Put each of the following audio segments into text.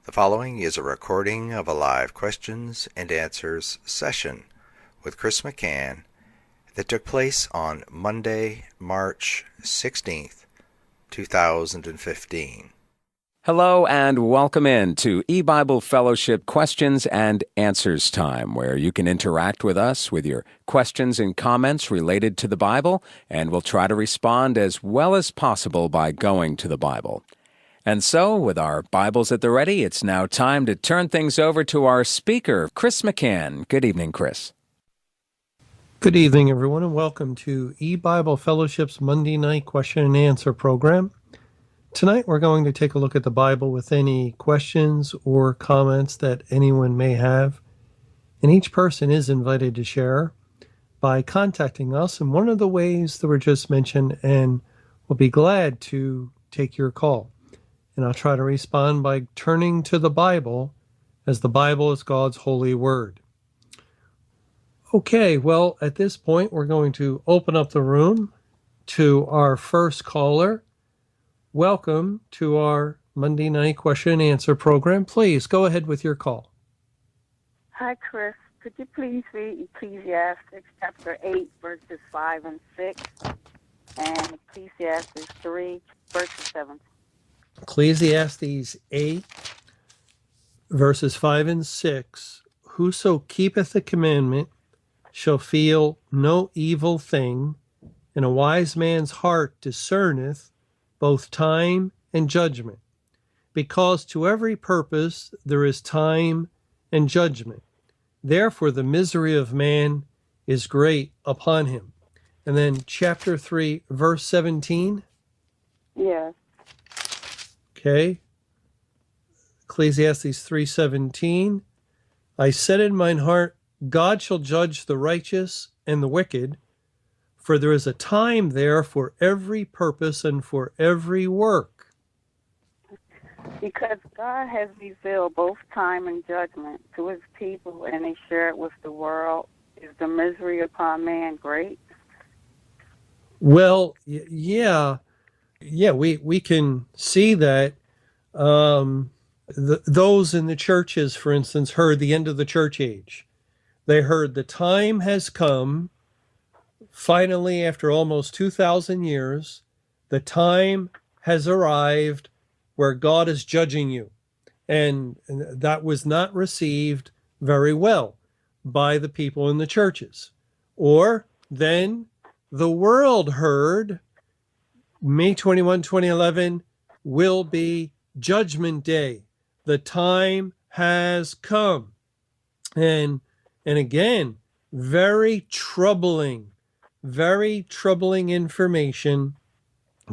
The following is a recording of a live questions and answers session with Chris McCann that took place on Monday, March 16th, 2015. Hello and welcome in to EBible Fellowship Questions and Answers Time, where you can interact with us with your questions and comments related to the Bible, and we'll try to respond as well as possible by going to the Bible. And so, with our Bibles at the ready, it's now time to turn things over to our speaker, Chris McCann. Good evening, Chris. Good evening, everyone, and welcome to EBible Fellowship's Monday night question and answer program. Tonight, we're going to take a look at the Bible with any questions or comments that anyone may have. And each person is invited to share by contacting us in one of the ways that were just mentioned, and we'll be glad to take your call. And I'll try to respond by turning to the Bible, as the Bible is God's holy word. Okay, well, at this point, we're going to open up the room to our first caller. Welcome to our Monday night question and answer program. Please go ahead with your call. Hi, Chris. Could you please read Ecclesiastes chapter 8, verses 5 and 6, and Ecclesiastes 3, verses 7? Ecclesiastes 8, verses 5 and 6. Whoso keepeth the commandment shall feel no evil thing, and a wise man's heart discerneth both time and judgment. Because to every purpose there is time and judgment. Therefore the misery of man is great upon him. And then chapter 3, verse 17. Yes. Okay. Ecclesiastes 3:17. I said in mine heart, God shall judge the righteous and the wicked, for there is a time there for every purpose and for every work. Because God has revealed both time and judgment to his people, and they share it with the world, is the misery upon man great? Well, yeah, we can see that. Those in the churches, for instance, heard the end of the church age. They heard the time has come. Finally, after almost 2,000 years, the time has arrived where God is judging you. And that was not received very well by the people in the churches. Or then the world heard May 21, 2011 will be Judgment Day. The time has come. And again, very troubling information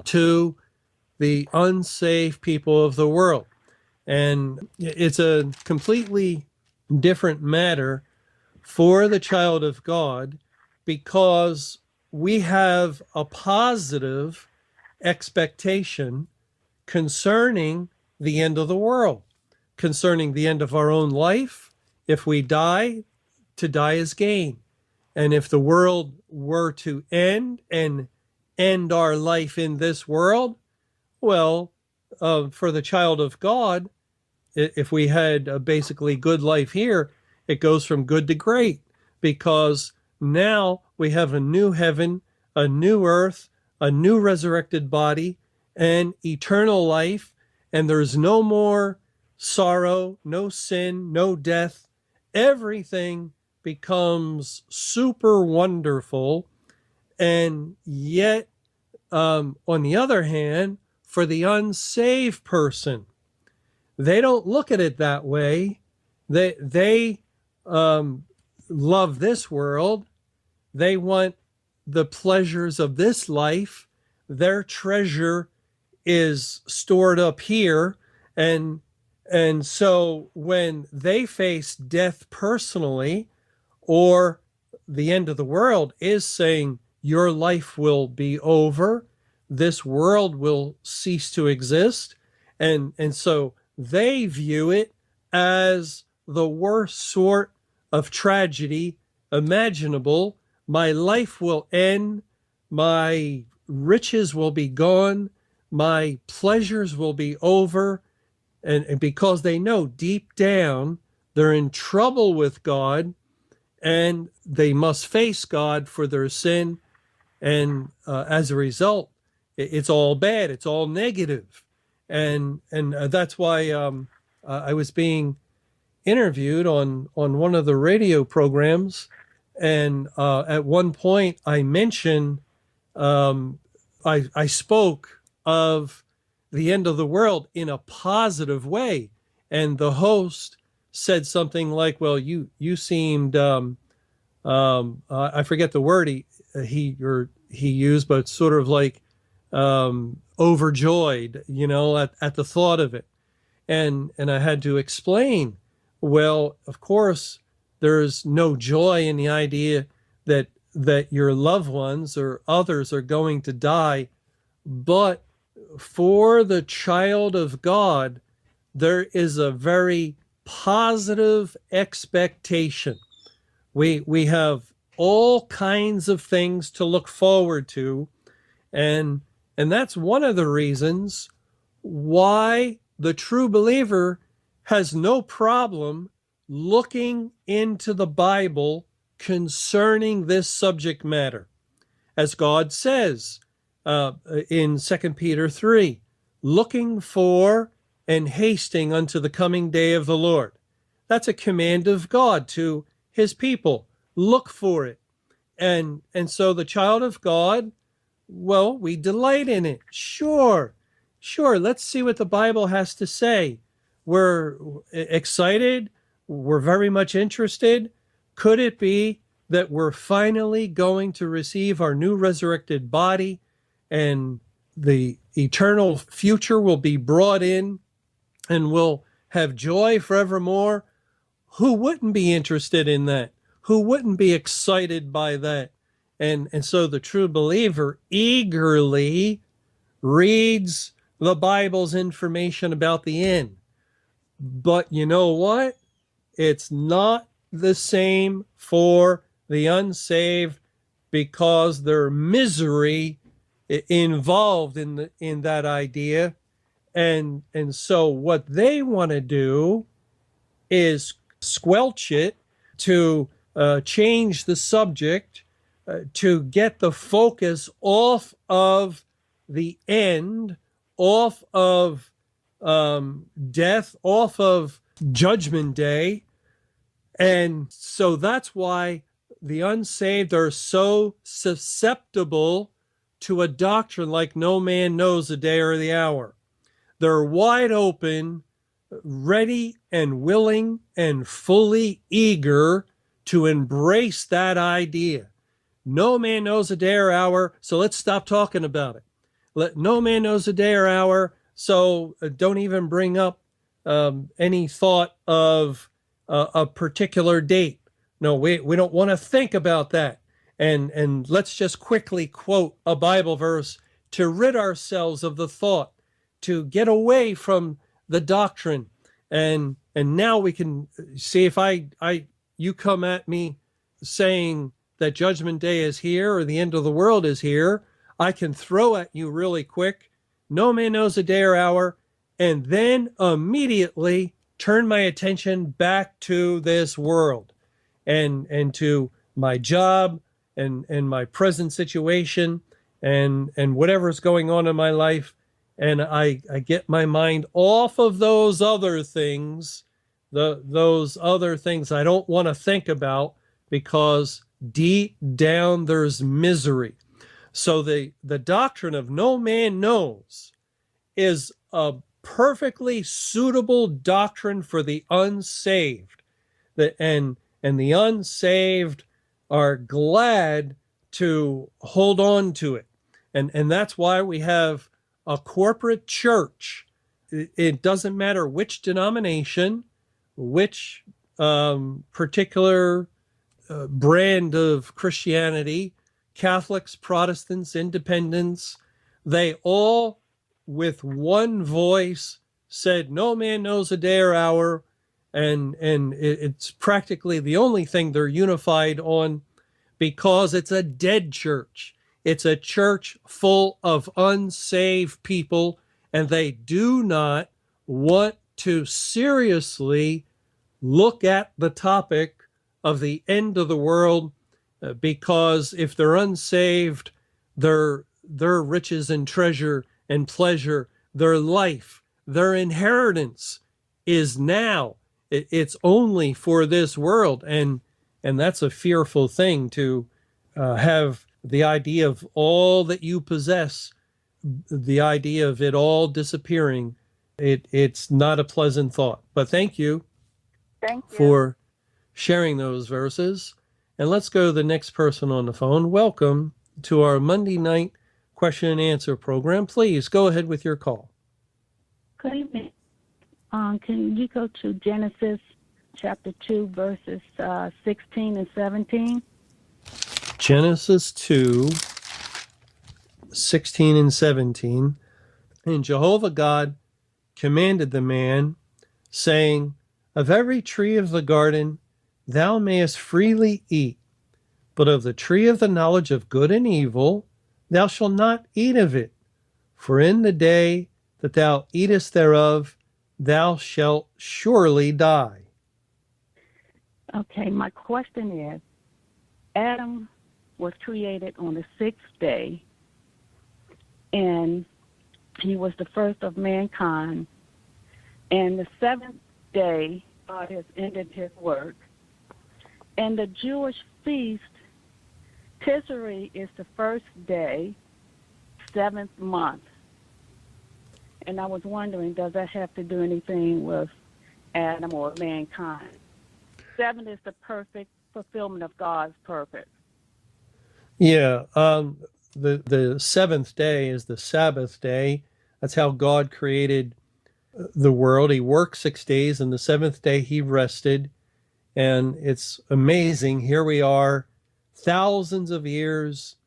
to the unsaved people of the world. And it's a completely different matter for the child of God, because we have a positive expectation concerning the end of the world, concerning the end of our own life. If we die, to die is gain. And if the world were to end and end our life in this world, well, for the child of God, if we had a basically good life here, it goes from good to great, because now we have a new heaven, a new earth, a new resurrected body, and eternal life, and there's no more sorrow, no sin, no death. Everything becomes super wonderful. And yet, on the other hand, for the unsaved person, they don't look at it that way. They love this world. They want the pleasures of this life. Their treasure is stored up here. And so when they face death personally, or the end of the world is saying your life will be over, this world will cease to exist, and so they view it as the worst sort of tragedy imaginable. My life will end, my riches will be gone, my pleasures will be over, and because they know deep down they're in trouble with God and they must face God for their sin. And as a result, it's all bad. It's all negative. And that's why I was being interviewed on one of the radio programs. And at one point I mentioned, I spoke of the end of the world in a positive way. And the host said something like, well, you seemed, I forget the word he used, but sort of like overjoyed, at the thought of it. And I had to explain, well, of course, there's no joy in the idea that your loved ones or others are going to die, but for the child of God, there is a very positive expectation. We have all kinds of things to look forward to, and that's one of the reasons why the true believer has no problem looking into the Bible concerning this subject matter. As God says in 2 Peter 3, looking for and hasting unto the coming day of the Lord. That's a command of God to his people. Look for it. And so the child of God, well, we delight in it. Sure. Let's see what the Bible has to say. We're excited. We're very much interested. Could it be that we're finally going to receive our new resurrected body and the eternal future will be brought in and we'll have joy forevermore? Who wouldn't be interested in that? Who wouldn't be excited by that? And so the true believer eagerly reads the Bible's information about the end. But you know what? It's not the same for the unsaved because there's misery involved in that idea. And so what they want to do is squelch it, to change the subject, to get the focus off of the end, off of death, off of Judgment Day. And so that's why the unsaved are so susceptible to a doctrine like no man knows the day or the hour. They're wide open, ready and willing and fully eager to embrace that idea. No man knows the day or hour, so let's stop talking about it. No man knows the day or hour, so don't even bring up any thought of a particular date. No, we don't want to think about that. And let's just quickly quote a Bible verse to rid ourselves of the thought, to get away from the doctrine. And now we can see, if you come at me saying that Judgment Day is here or the end of the world is here, I can throw at you really quick, no man knows the day or hour, and then immediately turn my attention back to this world and to my job and my present situation and whatever's going on in my life. And I get my mind off of those other things, those other things I don't want to think about, because deep down there's misery. So the doctrine of no man knows is a perfectly suitable doctrine for the unsaved. And the unsaved are glad to hold on to it. And that's why we have a corporate church. It doesn't matter which denomination, which particular brand of Christianity, Catholics, Protestants, Independents, they all with one voice said, no man knows a day or hour. And it's practically the only thing they're unified on, because it's a dead church. It's a church full of unsaved people, and they do not want to seriously look at the topic of the end of the world, because if they're unsaved, their riches and treasure and pleasure, their life, their inheritance is now. It's only for this world, and that's a fearful thing to have the idea of all that you possess, the idea of it all disappearing. It's not a pleasant thought. But thank you for sharing those verses. And let's go to the next person on the phone. Welcome to our Monday night question and answer program. Please go ahead with your call. Good evening. Can you go to Genesis chapter 2, verses 16 and 17? Genesis 2, 16 and 17. And Jehovah God commanded the man, saying, of every tree of the garden thou mayest freely eat, but of the tree of the knowledge of good and evil thou shalt not eat of it. For in the day that thou eatest thereof, thou shalt surely die. Okay, my question is, Adam was created on the sixth day, and he was the first of mankind. And the seventh day, God has ended his work. And the Jewish feast, Tishrei, is the first day, seventh month. And I was wondering, does that have to do anything with Adam or mankind? 7 is the perfect fulfillment of God's purpose. Yeah, the seventh day is the Sabbath day. That's how God created the world. He worked 6 days, and the seventh day he rested. And it's amazing. Here we are, thousands of years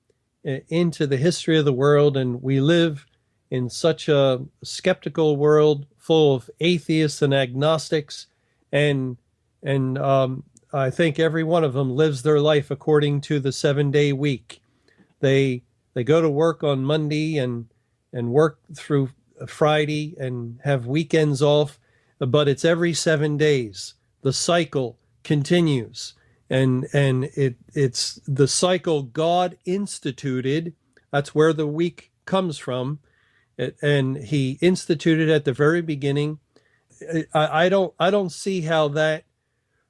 into the history of the world, and we live in such a skeptical world full of atheists and agnostics, and I think every one of them lives their life according to the 7-day week. They go to work on Monday and work through Friday and have weekends off, but it's every 7 days. The cycle continues, and it's the cycle God instituted. That's where the week comes from. And he instituted at the very beginning. I don't see how that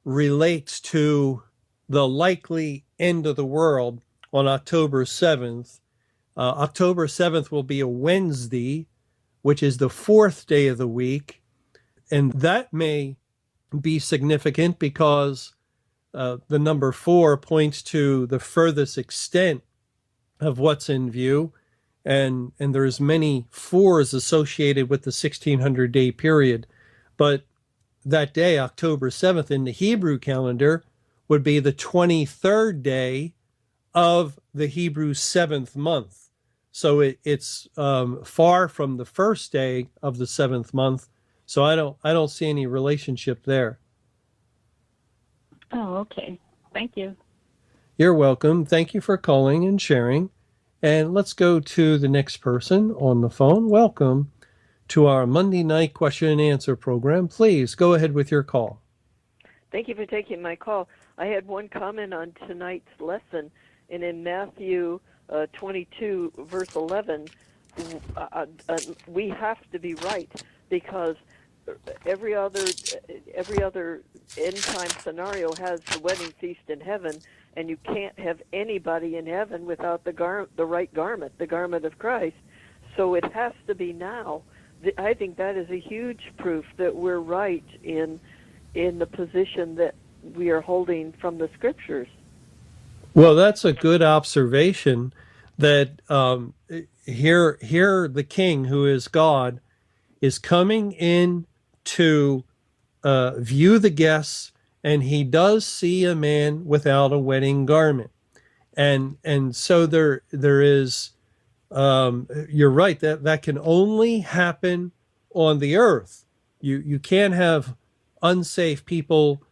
relates to the likely end of the world on October 7th. October 7th will be a Wednesday, which is the 4th day of the week. And that may be significant because the number 4 points to the furthest extent of what's in view. And there's many 4s associated with the 1600-day period. But that day, October 7th, in the Hebrew calendar, would be the 23rd day of the Hebrew 7th month. So it's far from the first day of the 7th month. So I don't see any relationship there. Oh, okay. Thank you. You're welcome. Thank you for calling and sharing. And let's go to the next person on the phone. Welcome to our Monday night question and answer program. Please go ahead with your call. Thank you for taking my call. I had one comment on tonight's lesson, and in Matthew 22, verse 11, we have to be right, because every other end time scenario has the wedding feast in heaven, and you can't have anybody in heaven without the right garment, the garment of Christ. So it has to be now. I think that is a huge proof that we're right in the position that we are holding from the Scriptures. Well, that's a good observation. That here the King, who is God, is coming in to view the guests, and he does see a man without a wedding garment, and so there is. You're right, that can only happen on the earth. You can't have unsafe people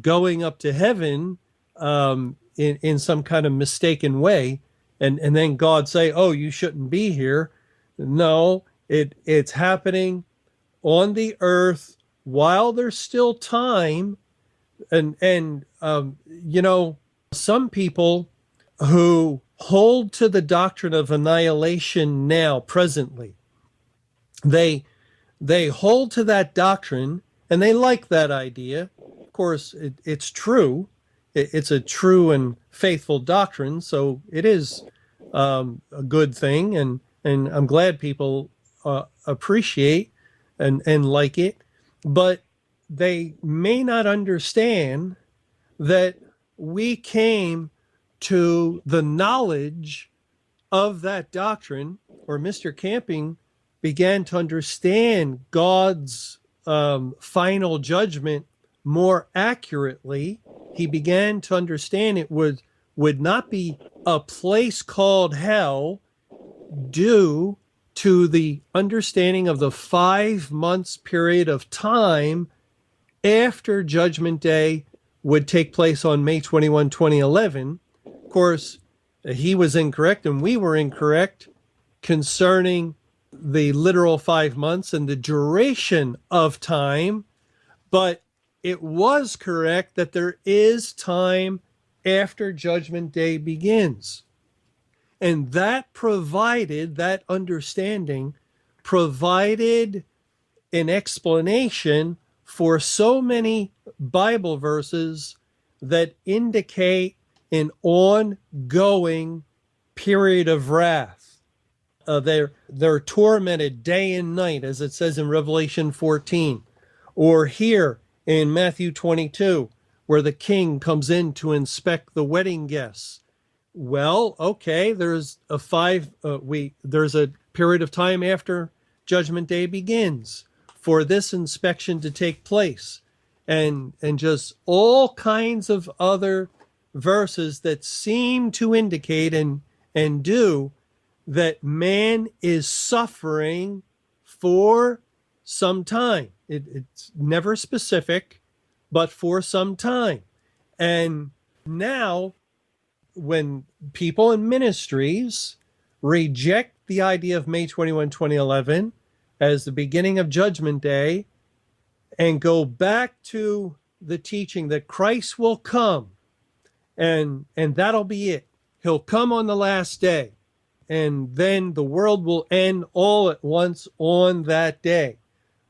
going up to heaven in some kind of mistaken way, and then God say, "Oh, you shouldn't be here." No, it's happening on the earth while there's still time, and some people who hold to the doctrine of annihilation now, presently, they hold to that doctrine and they like that idea. Of course, it's true. It's a true and faithful doctrine, so it is a good thing, and I'm glad people appreciate and like it. But they may not understand that we came to the knowledge of that doctrine, or Mr. Camping began to understand God's final judgment more accurately. He began to understand it would not be a place called hell, due to the understanding of the 5 months period of time after Judgment Day would take place on May 21, 2011. Of course, he was incorrect and we were incorrect concerning the literal 5 months and the duration of time, but it was correct that there is time after Judgment Day begins. And that understanding provided an explanation for so many Bible verses that indicate an ongoing period of wrath. They're tormented day and night, as it says in Revelation 14, or here in Matthew 22, where the king comes in to inspect the wedding guests. Well, okay, there's a period of time after Judgment Day begins for this inspection to take place, and just all kinds of other verses that seem to indicate and do that man is suffering for some time. It's never specific, but for some time. And now, when people in ministries reject the idea of May 21, 2011 as the beginning of Judgment Day and go back to the teaching that Christ will come and that'll be it. He'll come on the last day, and then the world will end all at once on that day.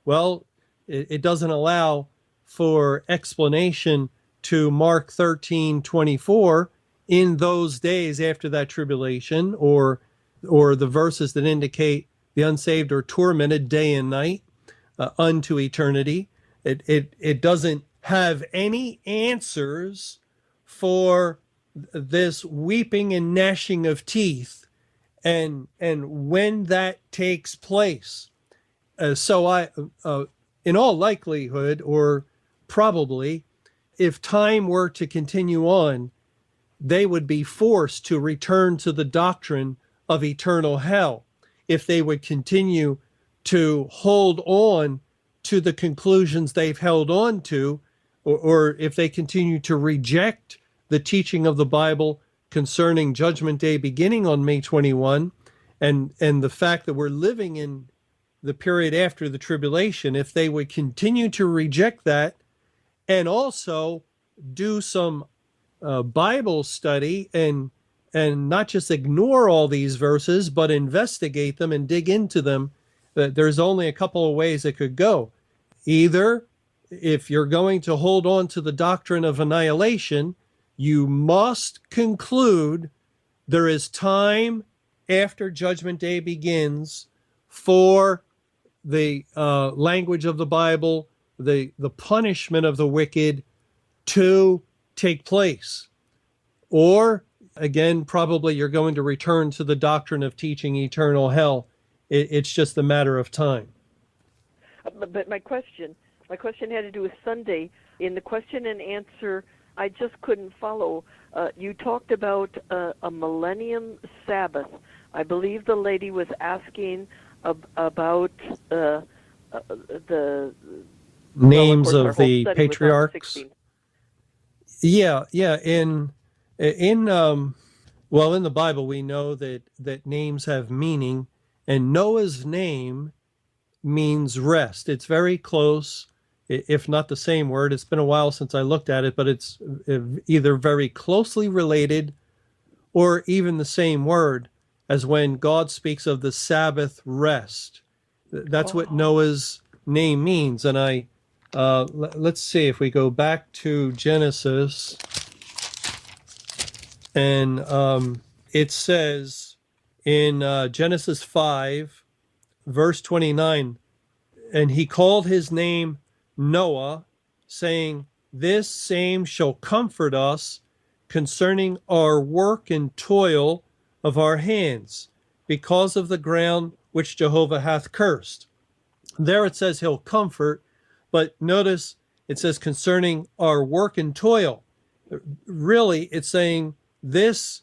Well, it doesn't allow for explanation to Mark 13:24, in those days after that tribulation, or the verses that indicate the unsaved are tormented day and night unto eternity. It doesn't have any answers for this weeping and gnashing of teeth and when that takes place. So I in all likelihood, or probably, if time were to continue on, they would be forced to return to the doctrine of eternal hell if they would continue to hold on to the conclusions they've held on to, or if they continue to reject the teaching of the Bible concerning Judgment Day beginning on May 21, and the fact that we're living in the period after the tribulation. If they would continue to reject that and also do some Bible study and not just ignore all these verses, but investigate them and dig into them, there's only a couple of ways it could go. Either, if you're going to hold on to the doctrine of annihilation, you must conclude there is time after Judgment Day begins for the language of the Bible, the punishment of the wicked to take place. Or, again, probably you're going to return to the doctrine of teaching eternal hell. It's just a matter of time. But my question had to do with Sunday. In the question and answer, I just couldn't follow. You talked about a millennium Sabbath. I believe the lady was asking about the names well, of the patriarchs. Yeah. In the Bible, we know that names have meaning, and Noah's name means rest. It's very close if not the same word. It's been a while since I looked at it, but it's either very closely related or even the same word as when God speaks of the Sabbath rest. That's what Noah's name means. And let's see if we go back to Genesis, and it says in Genesis 5, verse 29, and he called his name Noah, saying, "This same shall comfort us concerning our work and toil of our hands, because of the ground which Jehovah hath cursed." There it says he'll comfort, but notice it says concerning our work and toil. Really, it's saying this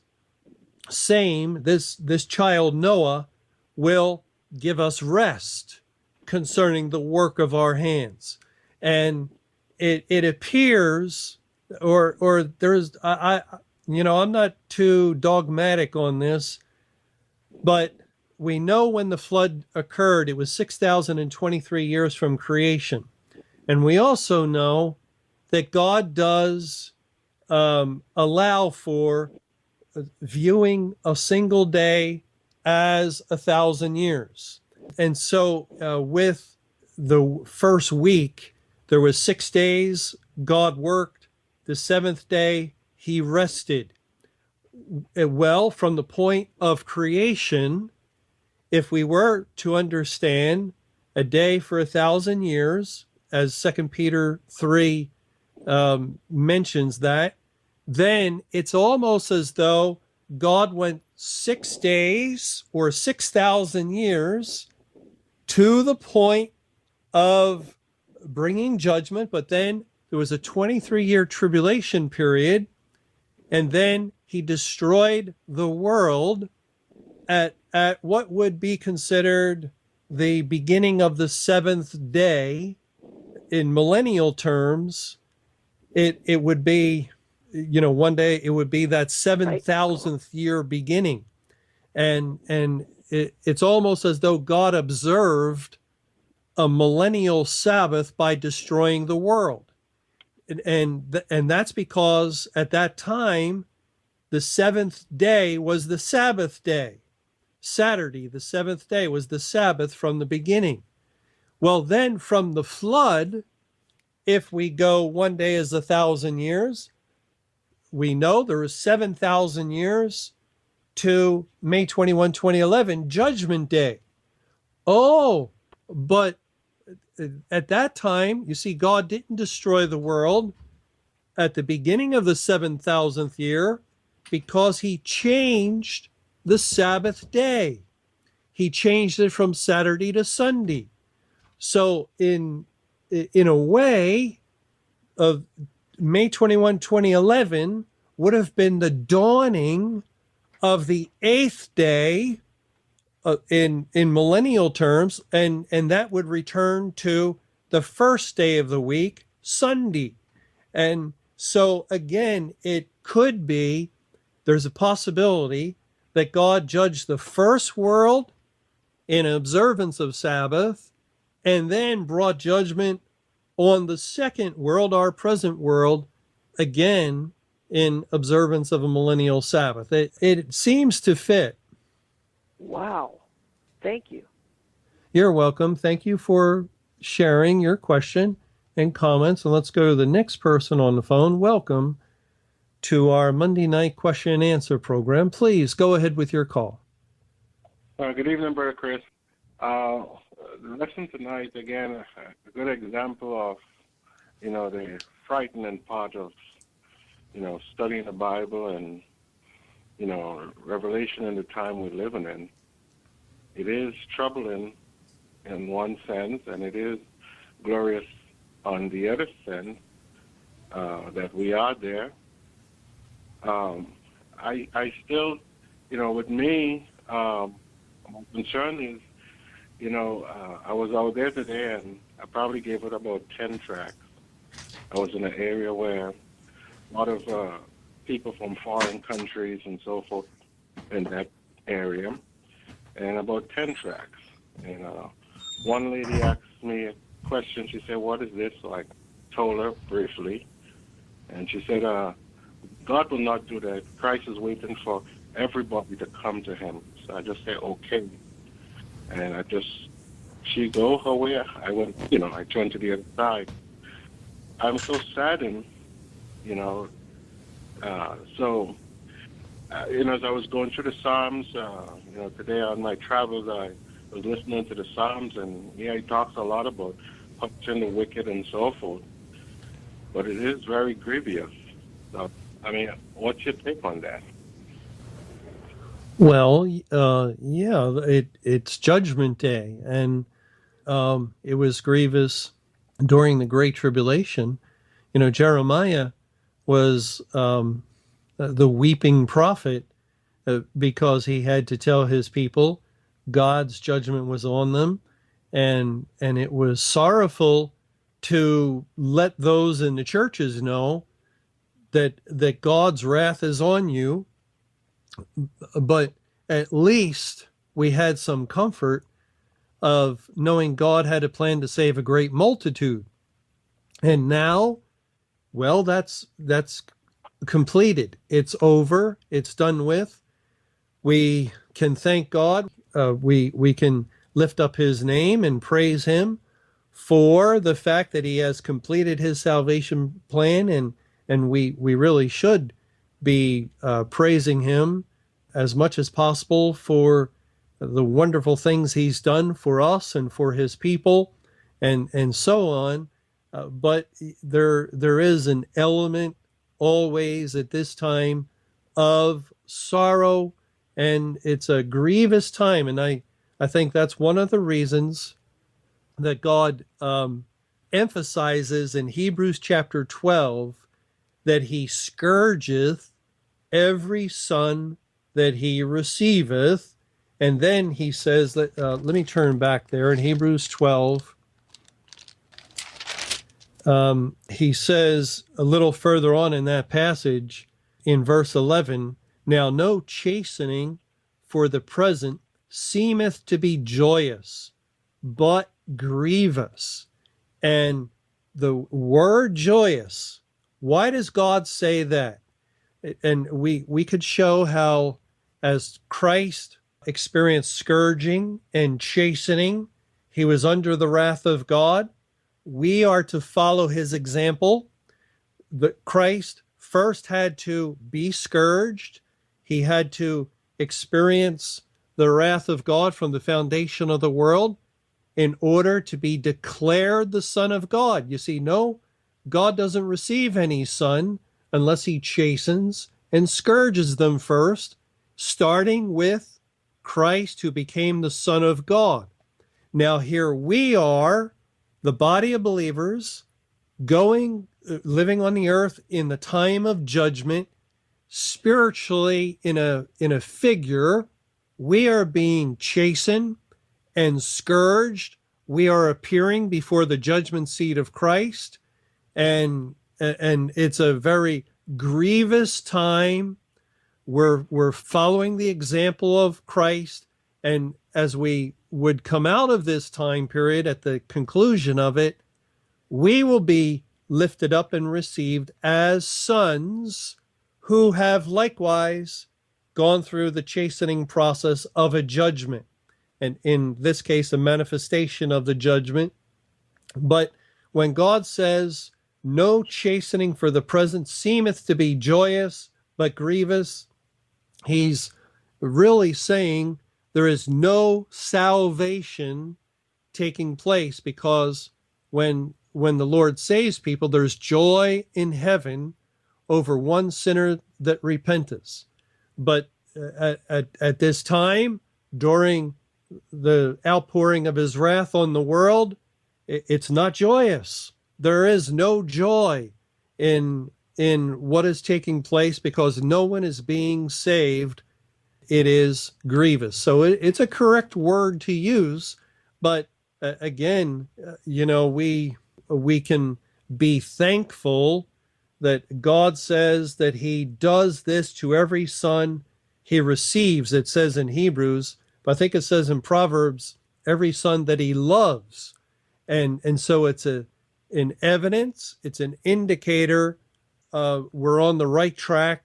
child Noah will give us rest concerning the work of our hands. And it appears, or there's, I'm not too dogmatic on this, but we know when the flood occurred, it was 6,023 years from creation. And we also know that God does allow for viewing a single day as 1,000 years. And so with the first week, there was 6 days God worked. The seventh day, he rested. Well, from the point of creation, if we were to understand a day for 1,000 years, as 2 Peter 3 mentions that, then it's almost as though God went 6 days or 6,000 years to the point of bringing judgment, but then there was a 23-year tribulation period, and then he destroyed the world at what would be considered the beginning of the seventh day. In millennial terms, it would be, one day it would be that 7,000th year beginning. And it's almost as though God observed a millennial Sabbath by destroying the world. And that's because at that time, the seventh day was the Sabbath day. Saturday, the seventh day, was the Sabbath from the beginning. Well, then from the flood, if we go one day as 1,000 years, we know there is 7,000 years to May 21, 2011, Judgment Day. Oh, but at that time, you see, God didn't destroy the world at the beginning of the 7,000th year because he changed the Sabbath day. He changed it from Saturday to Sunday. So in a way, of May 21, 2011 would have been the dawning of the 8th day in millennial terms, and that would return to the first day of the week, Sunday. And so again, it could be, there's a possibility that God judged the first world in observance of Sabbath, and then brought judgment on the second world, our present world, again in observance of a millennial Sabbath. It seems to fit. Wow. Thank you. You're welcome. Thank you for sharing your question and comments. And let's go to the next person on the phone. Welcome to our Monday night question and answer program. Please go ahead with your call. Good evening, Brother Chris. The lesson tonight, again, a good example of, the frightening part of, studying the Bible and, revelation in the time we're living in. It is troubling in one sense, and it is glorious on the other sense, that we are there. I still, with me, my concern is, I was out there today and I probably gave it about 10 tracks. I was in an area where a lot of people from foreign countries and so forth in that area, and about 10 tracks. And one lady asked me question. She said, "What is this?" So I told her briefly, and she said, "God will not do that. Christ is waiting for everybody to come to Him." So I just said, "Okay," and she go her way. I went, I turned to the other side. I'm so saddened, you know. As I was going through the Psalms, today on my travels, I was listening to the Psalms, and he talks a lot about punishing the wicked and so forth. But it is very grievous. So, what's your take on that? Well, it's Judgment Day, and it was grievous during the Great Tribulation. Jeremiah was the weeping prophet because he had to tell his people God's judgment was on them, and it was sorrowful to let those in the churches know that God's wrath is on you. But at least we had some comfort of knowing God had a plan to save a great multitude. And now, well, that's completed. It's over. It's done with. We can thank God. We can lift up his name and praise him for the fact that he has completed his salvation plan, and we really should be praising him as much as possible for the wonderful things he's done for us and for his people, and so on. But there is an element always at this time of sorrow, and it's a grievous time. And I think that's one of the reasons that God emphasizes in Hebrews chapter 12 that he scourgeth every son that he receiveth. And then he says that, let me turn back there in Hebrews 12. He says a little further on in that passage in verse 11, "Now no chastening for the present seemeth to be joyous, but grievous." And the word joyous, why does God say that? And we could show how, as Christ experienced scourging and chastening, he was under the wrath of God. We are to follow his example. That Christ first had to be scourged. He had to experience the wrath of God from the foundation of the world in order to be declared the Son of God. You see, no, God doesn't receive any son unless he chastens and scourges them first, starting with Christ, who became the Son of God. Now here we are, the body of believers, living on the earth in the time of judgment, spiritually in a figure. We are being chastened and scourged. We are appearing before the judgment seat of Christ, and it's a very grievous time. We're following the example of Christ, and as we would come out of this time period, at the conclusion of it, we will be lifted up and received as sons who have likewise gone through the chastening process of a judgment, and in this case, a manifestation of the judgment. But when God says, "No chastening for the present seemeth to be joyous, but grievous," he's really saying there is no salvation taking place, because when the Lord saves people, there's joy in heaven over one sinner that repenteth. But at this time, during the outpouring of his wrath on the world, it's not joyous. There is no joy in what is taking place, because no one is being saved. It is grievous. So it's a correct word to use, but again, we can be thankful that God says that he does this to every son he receives. It says in Hebrews, but I think it says in Proverbs, every son that he loves. And so it's an evidence, it's an indicator we're on the right track,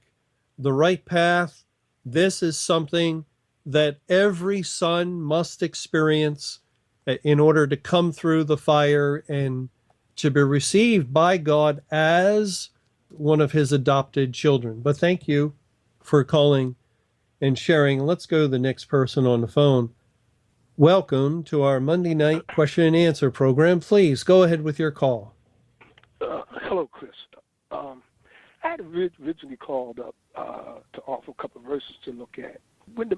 the right path. This is something that every son must experience in order to come through the fire and to be received by God as one of his adopted children. But thank you for calling and sharing. Let's go to the next person on the phone. Welcome to our Monday night question and answer program. Please go ahead with your call. Hello, Chris. I had originally called up to offer a couple of verses to look at. When the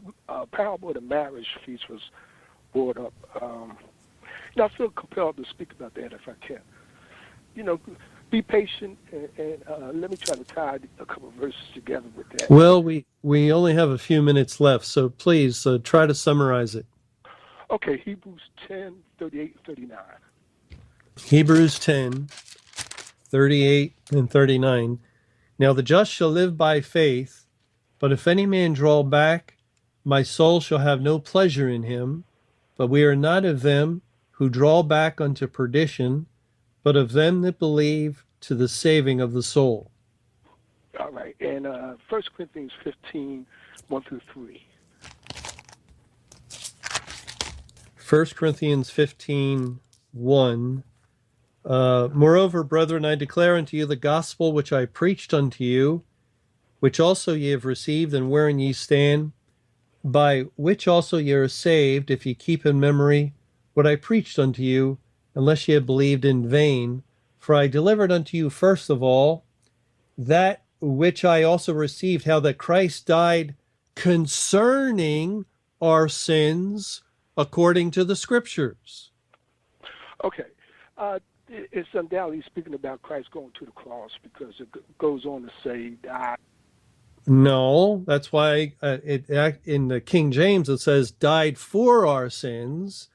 parable of the marriage feast was brought up, I feel compelled to speak about that if I can. Be patient and let me try to tie a couple of verses together with that. Well, we only have a few minutes left, so please try to summarize it. Okay, Hebrews 10, 38, 39. Hebrews 10, 38 and 39. Now the just shall live by faith, but if any man draw back, my soul shall have no pleasure in him. But we are not of them who draw back unto perdition, but of them that believe to the saving of the soul. All right, and 1 Corinthians 15, 1 through 3. 1 Corinthians 15, 1. Moreover, brethren, I declare unto you the gospel which I preached unto you, which also ye have received, and wherein ye stand, by which also ye are saved, if ye keep in memory what I preached unto you, unless ye have believed in vain. For I delivered unto you first of all that which I also received, how that Christ died concerning our sins according to the Scriptures. Okay. It's undoubtedly speaking about Christ going to the cross, because it goes on to say that. No, that's why in the King James it says died for our sins,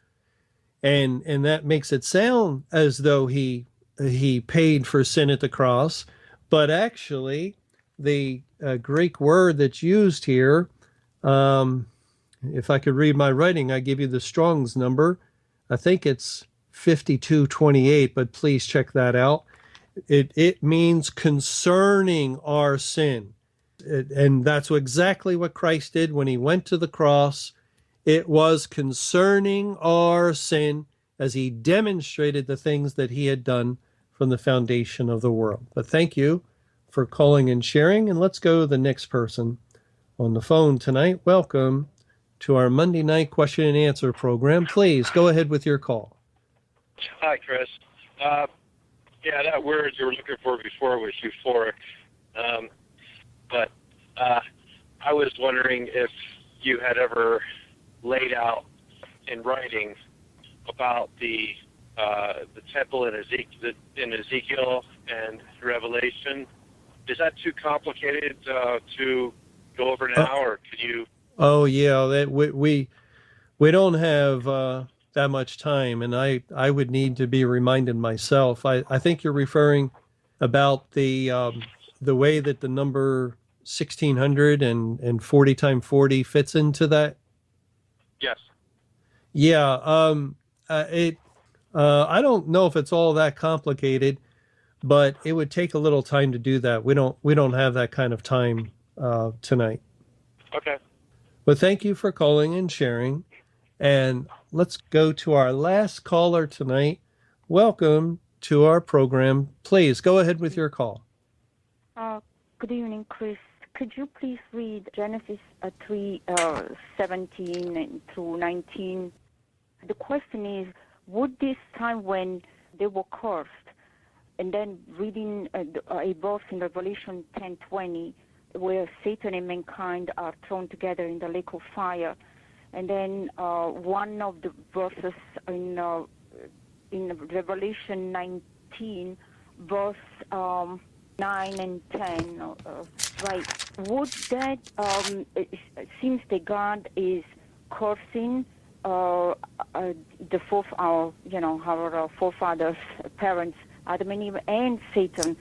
and that makes it sound as though he paid for sin at the cross, but actually the Greek word that's used here, if I could read my writing, I give you the Strong's number. I think it's 5228, but please check that out. It means concerning our sin. And that's exactly what Christ did when he went to the cross. It was concerning our sin as he demonstrated the things that he had done from the foundation of the world. But thank you for calling and sharing. And let's go to the next person on the phone tonight. Welcome to our Monday night question and answer program. Please go ahead with your call. Hi, Chris. That word you were looking for before was euphoric. But I was wondering if you had ever laid out in writing about the temple in Ezekiel and Revelation. Is that too complicated to go over now, or could you? Oh yeah, we don't have that much time, and I would need to be reminded myself. I think you're referring about the way that the number 1600 and 40 times 40 fits into that. Yes. Yeah. I don't know if it's all that complicated, but it would take a little time to do that. We don't have that kind of time tonight. Okay. But thank you for calling and sharing. And let's go to our last caller tonight. Welcome to our program. Please go ahead with your call. Good evening, Chris. Could you please read Genesis 3, 17 through 19? The question is, would this time when they were cursed, and then reading a verse in Revelation 10:20, where Satan and mankind are thrown together in the lake of fire, and then one of the verses in Revelation 19, verse 9 and 10, right? Would that it seems that God is cursing our forefathers, parents, Adam and Eve, and Satan.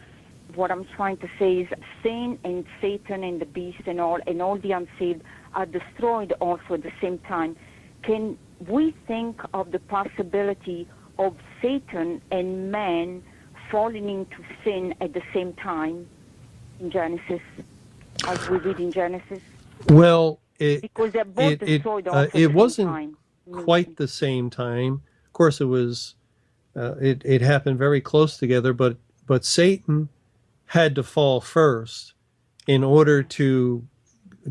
What I'm trying to say is sin and Satan and the beast and all the unsaved are destroyed also at the same time. Can we think of the possibility of Satan and man falling into sin at the same time in Genesis, as we read in Genesis? Well, Because they're both destroyed off at the it same wasn't time. quite the same time. Of course, it was. It happened very close together, but Satan had to fall first in order to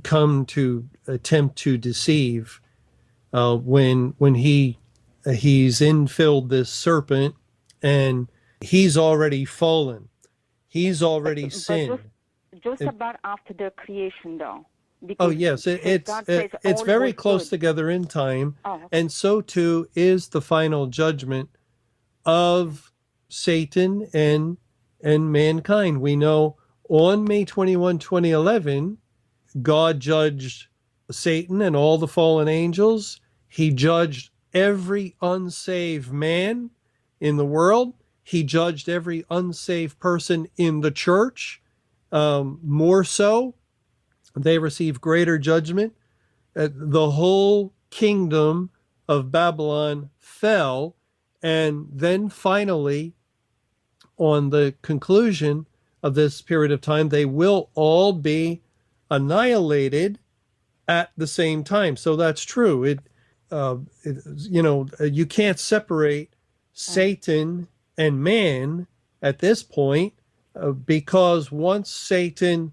come to attempt to deceive. When he's infilled this serpent, and he's already fallen, he's already sinned. Just about after the creation, though. Oh yes, it's very close together in time, and so too is the final judgment of Satan and mankind. We know on May 21, 2011, God judged Satan and all the fallen angels. He judged every unsaved man in the world. He judged every unsaved person in the church. More so, they received greater judgment. The whole kingdom of Babylon fell, and then finally, on the conclusion of this period of time, they will all be annihilated at the same time. So that's true. You can't separate Satan and man at this point, because once Satan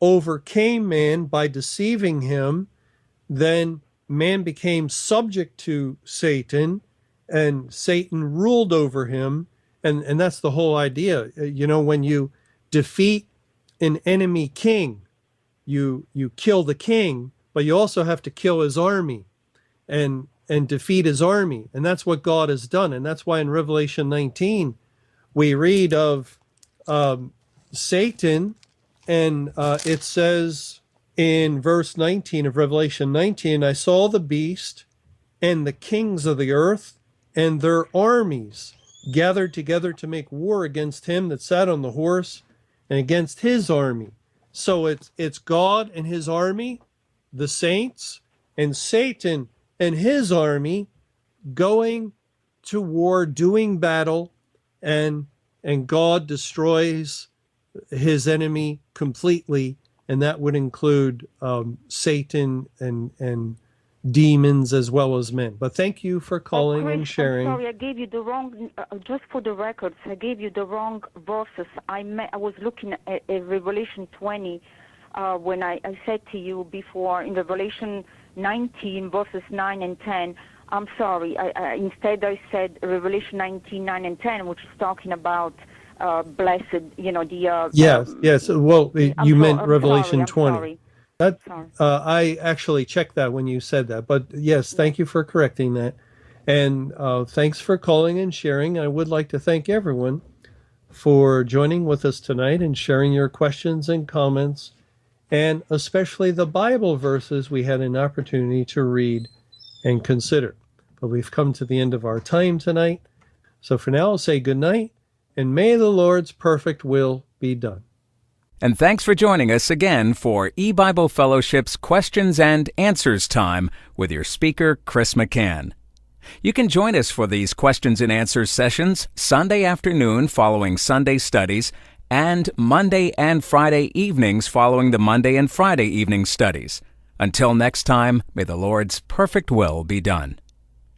overcame man by deceiving him, then man became subject to Satan, and Satan ruled over him. And that's the whole idea. When you defeat an enemy king, you kill the king, but you also have to kill his army and defeat his army. And that's what God has done. And that's why in Revelation 19, we read of Satan, and it says in verse 19 of Revelation 19, I saw the beast and the kings of the earth and their armies gathered together to make war against him that sat on the horse and against his army. So it's God and his army, the saints, and Satan and his army going to war, doing battle, and God destroys his enemy completely, and that would include Satan and demons as well as men. But thank you for calling Chris, and sharing. I'm sorry, I gave you the wrong, just for the records, I gave you the wrong verses. I was looking at Revelation 20 when I said to you before in Revelation 19, verses 9 and 10. I'm sorry, instead I said Revelation 19, 9 and 10, which is talking about blessed, the... Yes. Well, you meant Revelation 20. Sorry. I actually checked that when you said that. But yes, thank you for correcting that. And thanks for calling and sharing. I would like to thank everyone for joining with us tonight and sharing your questions and comments, and especially the Bible verses we had an opportunity to read and consider. But we've come to the end of our time tonight. So for now, I'll say good night, and may the Lord's perfect will be done. And thanks for joining us again for EBible Fellowship's Questions and Answers Time with your speaker, Chris McCann. You can join us for these questions and answers sessions Sunday afternoon following Sunday studies, and Monday and Friday evenings following the Monday and Friday evening studies. Until next time, may the Lord's perfect will be done.